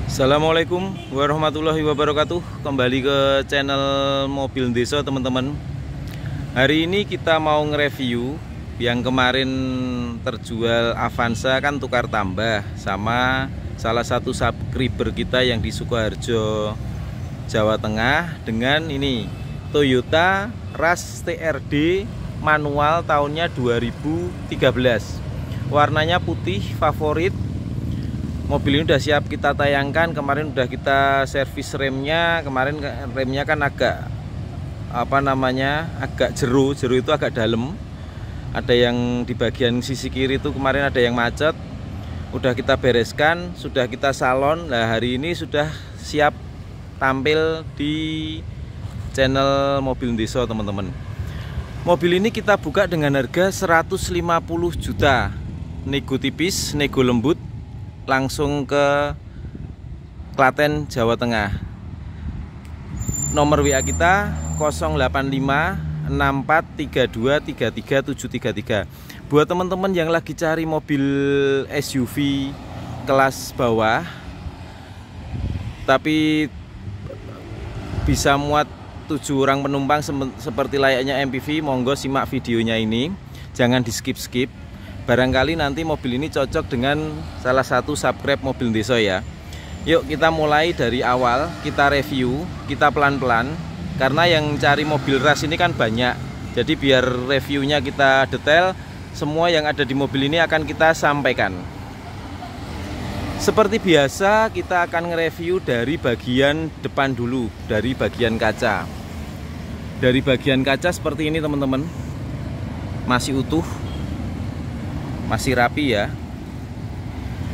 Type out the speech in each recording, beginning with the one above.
Assalamualaikum warahmatullahi wabarakatuh. Kembali ke channel Mobil Desa teman-teman. Hari ini kita mau nge-review yang kemarin terjual Avanza, kan tukar tambah sama salah satu subscriber kita yang di Sukoharjo, Jawa Tengah, dengan ini Toyota Rush TRD manual tahunnya 2013. Warnanya putih, favorit. Mobil ini udah siap kita tayangkan. Kemarin udah kita servis remnya. Kemarin remnya kan agak agak jeru itu agak dalam. Ada yang di bagian sisi kiri itu kemarin ada yang macet. Udah kita bereskan, sudah kita salon. Nah, hari ini sudah siap tampil di channel Mobil Desa teman-teman. Mobil ini kita buka dengan harga 150 juta. Nego tipis, nego lembut, langsung ke Klaten, Jawa Tengah. Nomor WA kita 085643233733. Buat teman-teman yang lagi cari mobil SUV kelas bawah tapi bisa muat 7 orang penumpang seperti layaknya MPV, monggo simak videonya ini, jangan di skip-skip. Barangkali nanti mobil ini cocok dengan salah satu subscribe Mobil Desa ya. Yuk kita mulai dari awal, kita review, kita pelan-pelan. Karena yang cari mobil rush ini kan banyak. Jadi biar reviewnya kita detail, semua yang ada di mobil ini akan kita sampaikan. Seperti biasa kita akan nge-review dari bagian depan dulu, dari bagian kaca. Dari bagian kaca seperti ini teman-teman, masih utuh, masih rapi ya.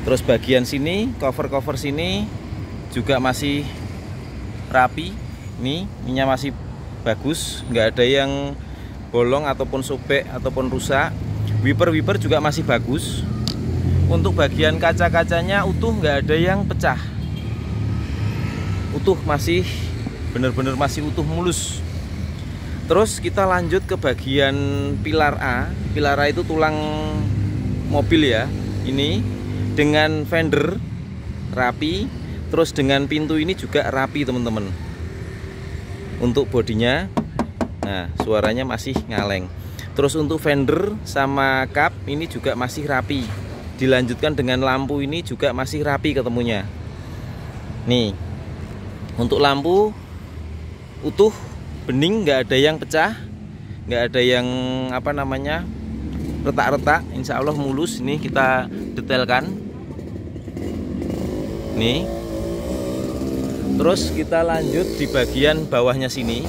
Terus bagian sini, cover sini juga masih rapi. Ininya masih bagus, nggak ada yang bolong ataupun sobek ataupun rusak. Wiper juga masih bagus. Untuk bagian kaca-kacanya utuh, nggak ada yang pecah. Utuh, masih bener-bener masih utuh mulus. Terus kita lanjut ke bagian pilar A. Pilar A itu tulang mobil ya, ini dengan fender rapi, terus dengan pintu ini juga rapi teman-teman. Untuk bodinya, nah suaranya masih ngaleng. Terus untuk fender sama kap ini juga masih rapi. Dilanjutkan dengan lampu ini juga masih rapi ketemunya. Nih, untuk lampu utuh, bening, nggak ada yang pecah, nggak ada yang retak-retak, insya Allah mulus. Ini kita detailkan nih. Terus kita lanjut di bagian bawahnya sini.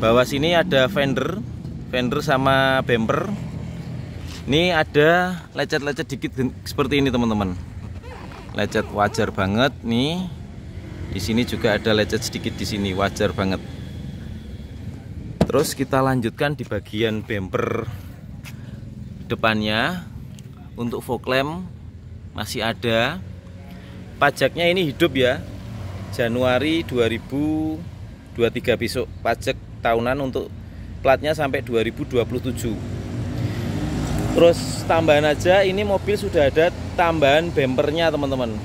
Bawah sini ada fender sama bumper. Ini ada lecet-lecet dikit seperti ini teman-teman. Lecet wajar banget nih. Di sini juga ada lecet sedikit di sini, wajar banget. Terus kita lanjutkan di bagian bumper depannya. Untuk fog lamp masih ada. Pajaknya ini hidup ya, Januari 2023 besok. Pajak tahunan untuk platnya sampai 2027. Terus tambahan aja, ini mobil sudah ada tambahan bumpernya teman-teman.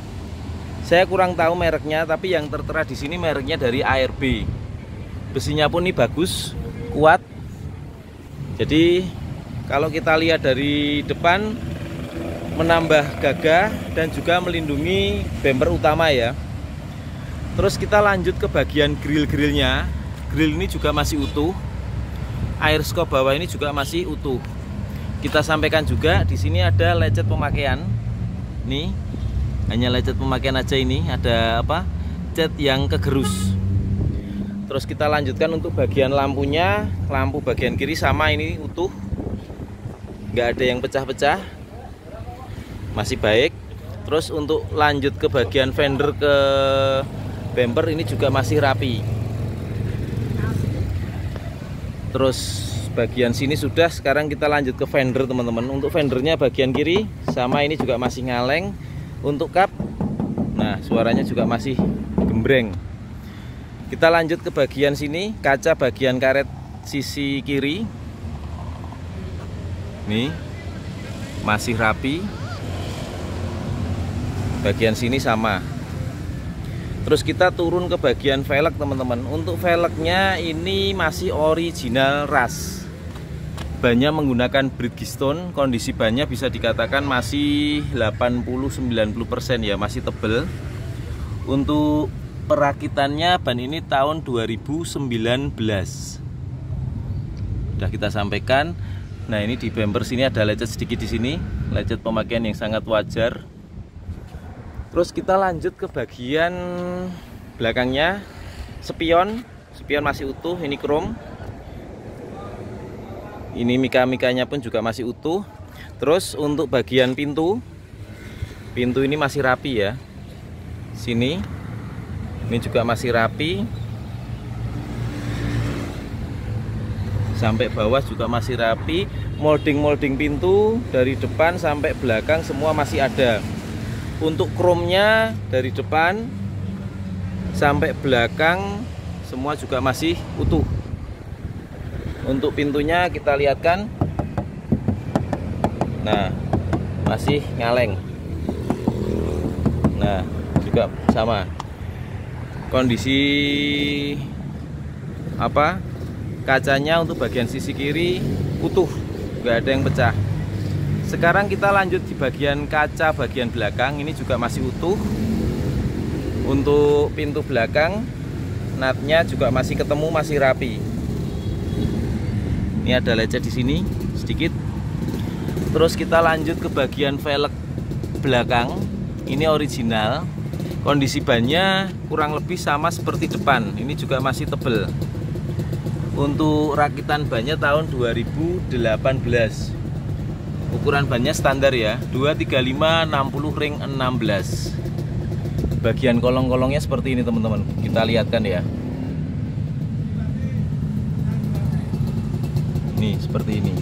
Saya kurang tahu mereknya, tapi yang tertera di sini mereknya dari ARB. Besinya pun ini bagus, kuat. Jadi kalau kita lihat dari depan, menambah gagah dan juga melindungi bumper utama ya. Terus kita lanjut ke bagian grill-grillnya. Grill ini juga masih utuh. Air skop bawah ini juga masih utuh. Kita sampaikan juga di sini ada lecet pemakaian. Nih, hanya lecet pemakaian aja ini. Ada cat yang kegerus. Terus kita lanjutkan untuk bagian lampunya. Lampu bagian kiri sama ini utuh, nggak ada yang pecah-pecah, masih baik. Terus untuk lanjut ke bagian fender ke bumper ini juga masih rapi. Terus bagian sini sudah, sekarang kita lanjut ke fender teman-teman. Untuk fendernya bagian kiri sama ini juga masih ngaleng. Untuk kap, nah suaranya juga masih gembreng. Kita lanjut ke bagian sini, kaca bagian karet sisi kiri. Nih, masih rapi. Bagian sini sama. Terus kita turun ke bagian velg teman-teman. Untuk velgnya ini masih original ras. Bannya menggunakan Bridgestone. Kondisi bannya bisa dikatakan masih 80-90% ya, masih tebel. Untuk perakitannya ban ini tahun 2019. Sudah kita sampaikan. Nah, ini di bumper sini ada lecet sedikit di sini, lecet pemakaian yang sangat wajar. Terus kita lanjut ke bagian belakangnya. Spion masih utuh, ini krom. Ini mika-mikanya pun juga masih utuh. Terus untuk bagian pintu ini masih rapi ya. Sini ini juga masih rapi. Sampai bawah juga masih rapi. Molding pintu dari depan sampai belakang semua masih ada. Untuk kromnya dari depan sampai belakang semua juga masih utuh. Untuk pintunya kita lihatkan. Nah, masih ngaleng. Nah, juga sama. Kondisi kacanya untuk bagian sisi kiri utuh, nggak ada yang pecah. Sekarang kita lanjut di bagian kaca bagian belakang, ini juga masih utuh. Untuk pintu belakang, natnya juga masih ketemu, masih rapi. Ini ada lecet di sini sedikit. Terus kita lanjut ke bagian velg belakang, ini original. Kondisi bannya kurang lebih sama seperti depan, ini juga masih tebel. Untuk rakitan bannya tahun 2018. Ukuran bannya standar ya, 235 60 ring 16. Bagian kolong-kolongnya seperti ini teman-teman. Kita lihatkan ya. Nih seperti ini.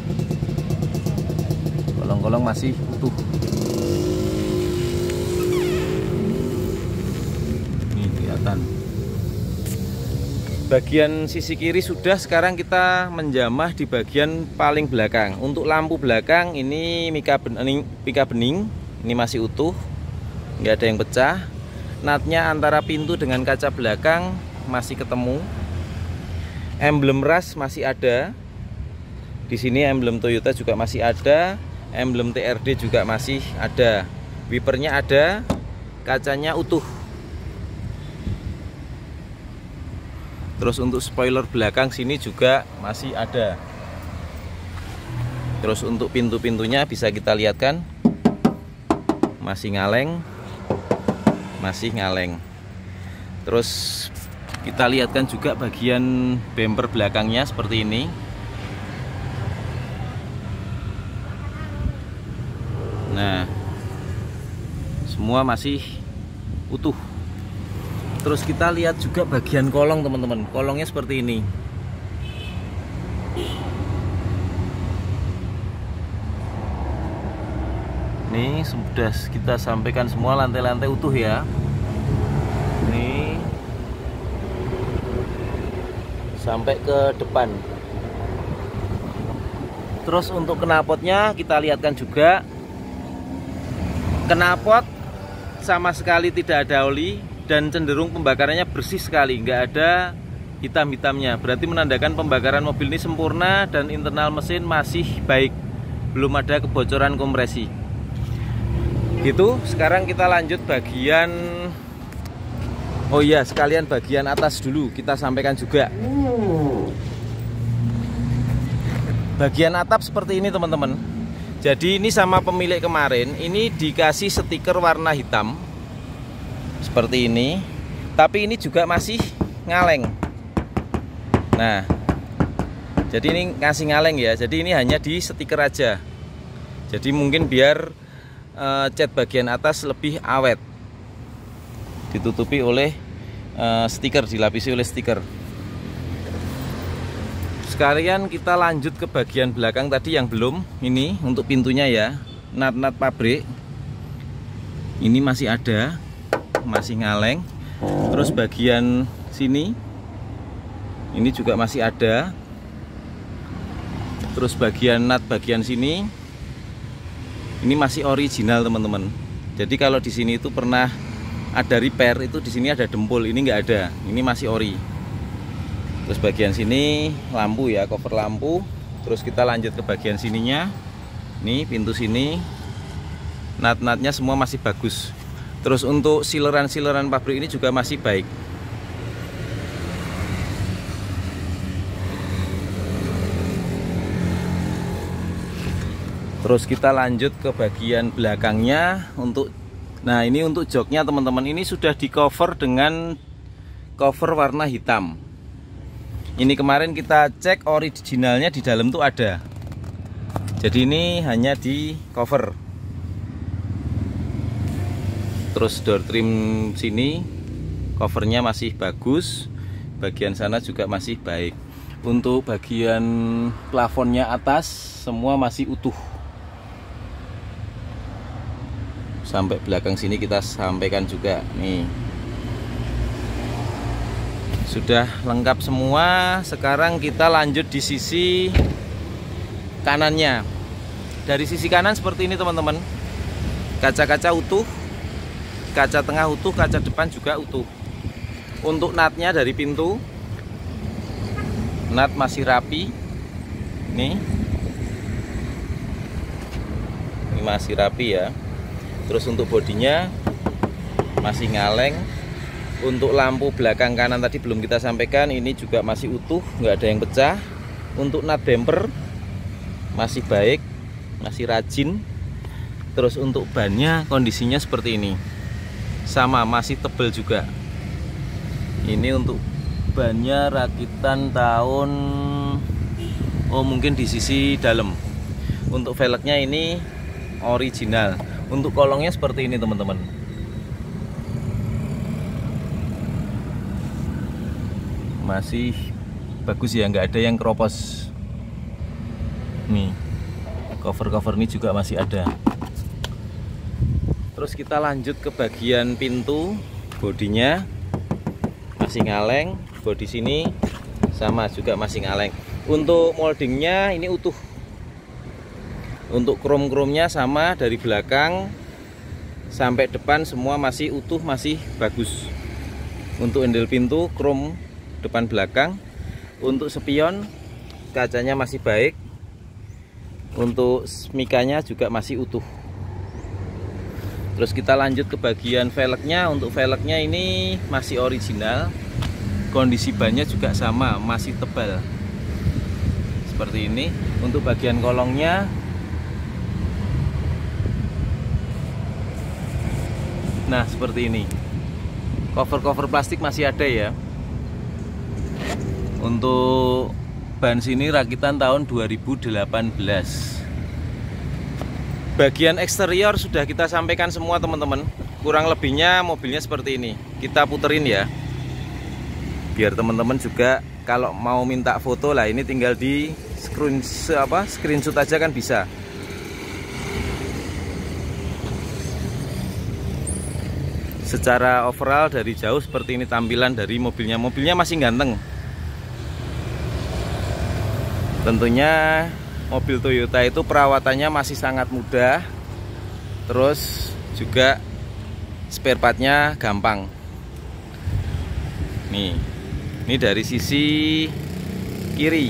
Kolong-kolong masih utuh. Nih kelihatan. Bagian sisi kiri sudah, sekarang kita menjamah di bagian paling belakang. Untuk lampu belakang ini mika bening, ini masih utuh, nggak ada yang pecah. Natnya antara pintu dengan kaca belakang masih ketemu. Emblem ras masih ada. Di sini emblem Toyota juga masih ada, emblem TRD juga masih ada. Wipernya ada, kacanya utuh. Terus untuk spoiler belakang sini juga masih ada. Terus untuk pintu-pintunya bisa kita lihatkan, masih ngaleng. Terus kita lihatkan juga bagian bumper belakangnya seperti ini. Nah, semua masih utuh. Terus kita lihat juga bagian kolong teman-teman. Kolongnya seperti ini. Ini sudah kita sampaikan semua, lantai-lantai utuh ya. Ini sampai ke depan. Terus untuk knalpotnya kita lihatkan juga. Knalpot sama sekali tidak ada oli dan cenderung pembakarannya bersih sekali, nggak ada hitam-hitamnya. Berarti menandakan pembakaran mobil ini sempurna dan internal mesin masih baik, belum ada kebocoran kompresi. Gitu. Sekarang kita lanjut bagian, oh iya, sekalian bagian atas dulu kita sampaikan juga. Bagian atap seperti ini teman-teman. Jadi ini sama pemilik kemarin, ini dikasih stiker warna hitam seperti ini, tapi ini juga masih ngaleng. Nah, jadi ini ngasih ngaleng ya. Jadi ini hanya di stiker aja. Jadi mungkin biar cat bagian atas lebih awet, ditutupi oleh stiker, dilapisi oleh stiker. Sekalian kita lanjut ke bagian belakang tadi yang belum. Ini untuk pintunya ya, nat-nat pabrik ini masih ada, masih ngaleng. Terus bagian sini ini juga masih ada. Terus bagian nut bagian sini ini masih original teman-teman. Jadi kalau di sini itu pernah ada repair, itu di sini ada dempul, ini nggak ada, ini masih ori. Terus bagian sini lampu ya, cover lampu. Terus kita lanjut ke bagian sininya. Nih pintu sini, nat-natnya semua masih bagus. Terus untuk sileran-sileran pabrik ini juga masih baik. Terus kita lanjut ke bagian belakangnya. Nah ini untuk joknya teman-teman, ini sudah di cover dengan cover warna hitam. Ini kemarin kita cek originalnya di dalam tuh ada. Jadi ini hanya di cover. Terus door trim sini covernya masih bagus. Bagian sana juga masih baik. Untuk bagian plafonnya atas semua masih utuh. Sampai belakang sini kita sampaikan juga nih. Sudah lengkap semua. Sekarang kita lanjut di sisi kanannya. Dari sisi kanan seperti ini teman-teman. Kaca-kaca utuh, kaca tengah utuh, kaca depan juga utuh. Untuk natnya dari pintu, nat masih rapi. Nih, ini masih rapi ya. Terus untuk bodinya masih ngaleng. Untuk lampu belakang kanan tadi belum kita sampaikan, ini juga masih utuh, nggak ada yang pecah. Untuk nut bumper masih baik, masih rajin. Terus untuk bannya kondisinya seperti ini, sama masih tebal juga. Ini untuk bannya rakitan tahun, oh mungkin di sisi dalam. Untuk velgnya ini original. Untuk kolongnya seperti ini teman-teman. Masih bagus ya, nggak ada yang keropos. Nih cover ini juga masih ada. Terus kita lanjut ke bagian pintu. Bodinya masih ngaleng, bodi sini sama juga masih ngaleng. Untuk moldingnya ini utuh. Untuk krom-kromnya sama, dari belakang sampai depan semua masih utuh, masih bagus. Untuk handle pintu krom depan belakang. Untuk spion kacanya masih baik. Untuk mikanya juga masih utuh. Terus kita lanjut ke bagian velgnya. Untuk velgnya ini masih original. Kondisi bannya juga sama, masih tebal. Seperti ini. Untuk bagian kolongnya, nah seperti ini. Cover plastik masih ada ya. Untuk ban sini rakitan tahun 2018. Bagian eksterior sudah kita sampaikan semua teman-teman. Kurang lebihnya mobilnya seperti ini. Kita puterin ya, biar teman-teman juga kalau mau minta foto lah, ini tinggal di screenshot aja kan bisa. Secara overall dari jauh seperti ini tampilan dari mobilnya. Mobilnya masih ganteng. Tentunya mobil Toyota itu perawatannya masih sangat mudah. Terus juga spare partnya gampang. Nih, ini dari sisi kiri.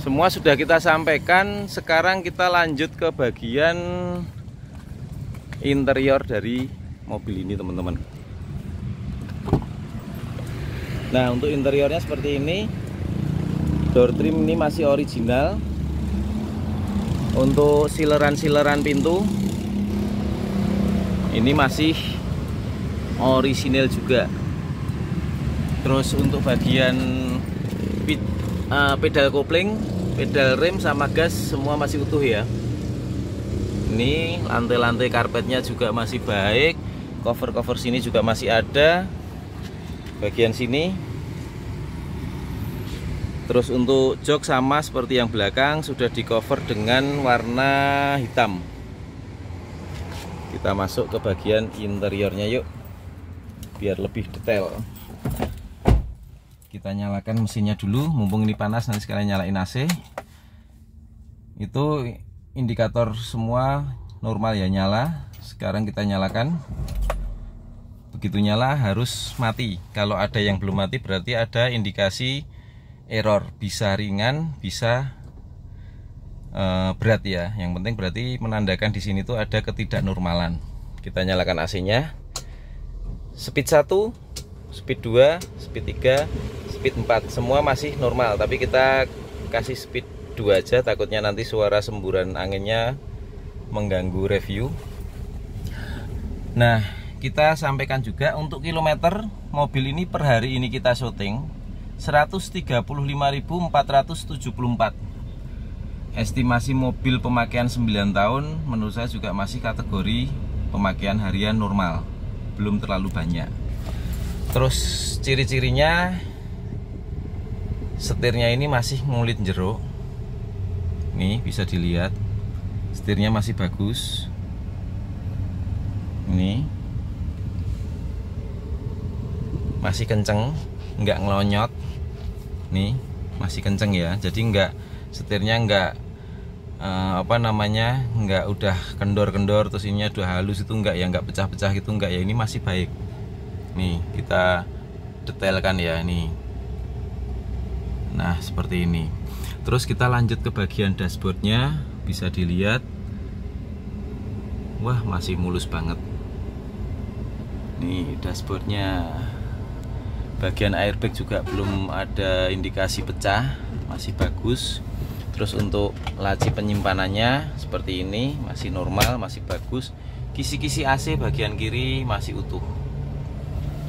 Semua sudah kita sampaikan. Sekarang kita lanjut ke bagian interior dari mobil ini teman-teman. Nah untuk interiornya seperti ini. Door trim ini masih original. Untuk sileran pintu ini masih original juga. Terus untuk bagian pedal kopling, pedal rem sama gas semua masih utuh ya. Ini lantai-lantai karpetnya juga masih baik. Cover sini juga masih ada. Bagian sini. Terus untuk jok sama seperti yang belakang, sudah di cover dengan warna hitam. Kita masuk ke bagian interiornya yuk, biar lebih detail. Kita nyalakan mesinnya dulu, mumpung ini panas, nanti sekalian nyalain AC. Itu indikator semua normal ya, nyala. Sekarang kita nyalakan. Begitu nyala harus mati. Kalau ada yang belum mati berarti ada indikasi error, bisa ringan, bisa berat ya. Yang penting berarti menandakan di sini tuh ada ketidaknormalan. Kita nyalakan AC-nya. Speed 1, speed 2, speed 3, speed 4 semua masih normal, tapi kita kasih speed 2 aja, takutnya nanti suara semburan anginnya mengganggu review. Nah, kita sampaikan juga untuk kilometer mobil ini per hari ini kita syuting 135.474. Estimasi mobil pemakaian 9 tahun menurut saya juga masih kategori pemakaian harian normal, belum terlalu banyak. Terus ciri-cirinya, setirnya ini masih ngulit jeruk. Nih bisa dilihat, setirnya masih bagus. Ini masih kenceng, nggak ngelonyot. Nih masih kenceng ya, jadi nggak, setirnya nggak nggak udah kendor-kendor terus ininya udah halus, itu nggak ya, nggak pecah-pecah gitu, nggak ya, ini masih baik. Nih kita detailkan ya nih. Nah seperti ini. Terus kita lanjut ke bagian dashboardnya, bisa dilihat, wah masih mulus banget. Nih dashboardnya, bagian airbag juga belum ada indikasi pecah, masih bagus. Terus untuk laci penyimpanannya seperti ini, masih normal, masih bagus. Kisi-kisi AC bagian kiri masih utuh.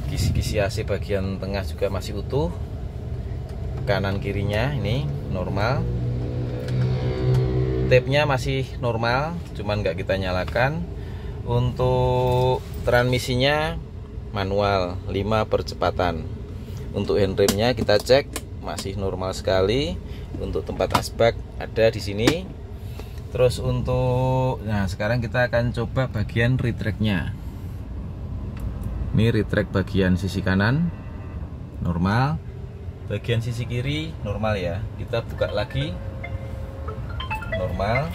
Kisi-kisi AC bagian tengah juga masih utuh. Kanan kirinya ini normal. Tape-nya masih normal, cuman nggak kita nyalakan. Untuk transmisinya manual 5 percepatan. Untuk handremnya kita cek masih normal sekali. Untuk tempat asbak ada di sini. Terus untuk, nah sekarang kita akan coba bagian retract-nya. Ini retract bagian sisi kanan normal, bagian sisi kiri normal ya. Kita buka lagi, normal.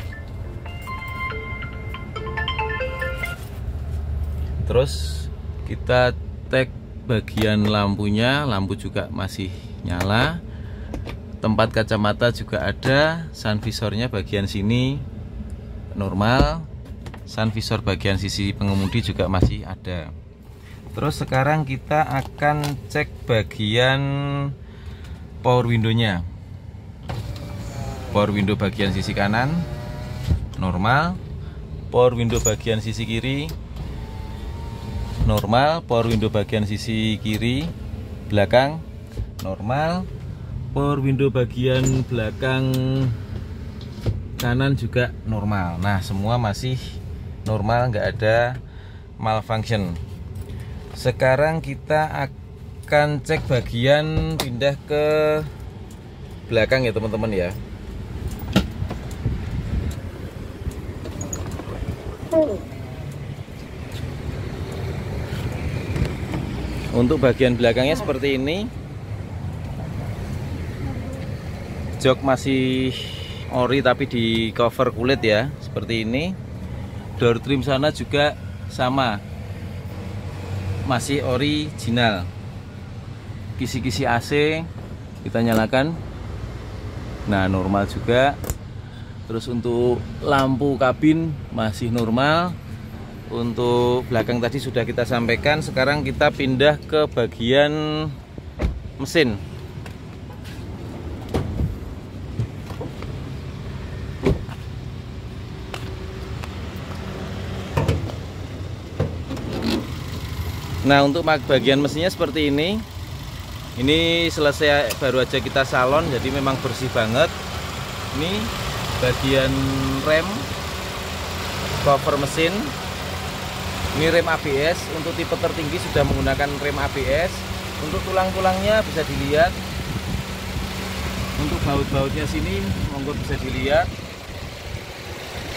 Terus kita cek bagian lampunya, lampu juga masih nyala. Tempat kacamata juga ada, sun visornya bagian sini normal, sun visor bagian sisi pengemudi juga masih ada. Terus sekarang kita akan cek bagian power window-nya. Power window bagian sisi kanan normal, power window bagian sisi kiri normal, power window bagian sisi kiri belakang normal, power window bagian belakang kanan juga normal. Nah semua masih normal, nggak ada malfunction. Sekarang kita akan cek bagian pindah ke belakang ya teman-teman ya. Untuk bagian belakangnya seperti ini. Jok masih ori tapi di cover kulit ya, seperti ini. Door trim sana juga sama, masih original. Kisi-kisi AC kita nyalakan, nah normal juga. Terus untuk lampu kabin masih normal. Untuk belakang tadi sudah kita sampaikan. Sekarang kita pindah ke bagian mesin. Nah untuk bagian mesinnya seperti ini. Ini selesai baru aja kita salon, jadi memang bersih banget. Ini bagian rem, cover mesin. Ini rem ABS. Untuk tipe tertinggi sudah menggunakan rem ABS. Untuk tulang-tulangnya bisa dilihat. Untuk baut-bautnya sini monggo bisa dilihat.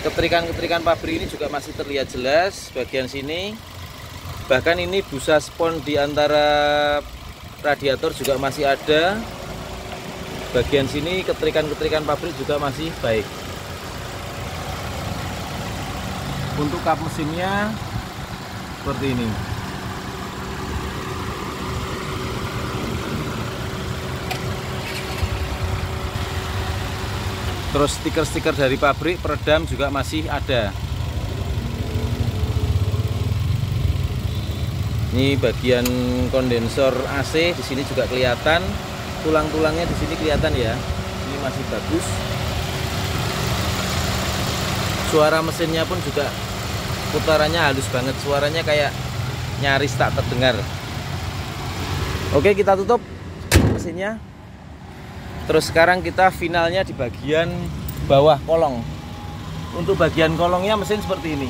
Keterikan-keterikan pabrik ini juga masih terlihat jelas bagian sini. Bahkan ini busa spons di antara radiator juga masih ada. Bagian sini ketrikan-ketrikan pabrik juga masih baik. Untuk kap mesinnya seperti ini. Terus stiker-stiker dari pabrik peredam juga masih ada. Ini bagian kondensor AC di sini juga kelihatan. Tulang-tulangnya di sini kelihatan ya. Ini masih bagus. Suara mesinnya pun juga putarannya halus banget, suaranya kayak nyaris tak terdengar. Oke, kita tutup mesinnya. Terus sekarang kita finalnya di bagian bawah kolong. Untuk bagian kolongnya mesin seperti ini.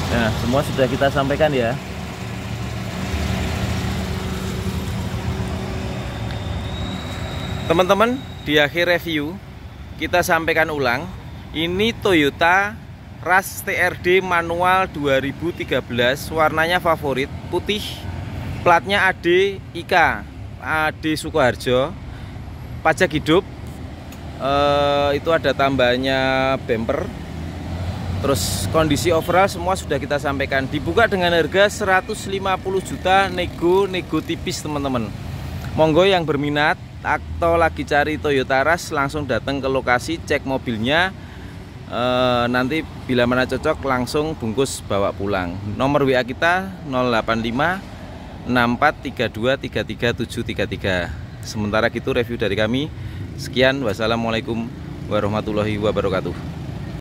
Nah, semua sudah kita sampaikan ya. Teman-teman, di akhir review kita sampaikan ulang, ini Toyota Rush TRD manual 2013, warnanya favorit, putih, platnya AD IK, AD Sukoharjo, pajak hidup, itu ada tambahannya bumper. Terus kondisi overall semua sudah kita sampaikan. Dibuka dengan harga 150 juta, nego tipis teman-teman. Monggo yang berminat atau lagi cari Toyota Rush langsung datang ke lokasi, cek mobilnya. Nanti bila mana cocok langsung bungkus bawa pulang. Nomor WA kita 085 6432 33733. Sementara itu review dari kami. Sekian, wassalamualaikum warahmatullahi wabarakatuh.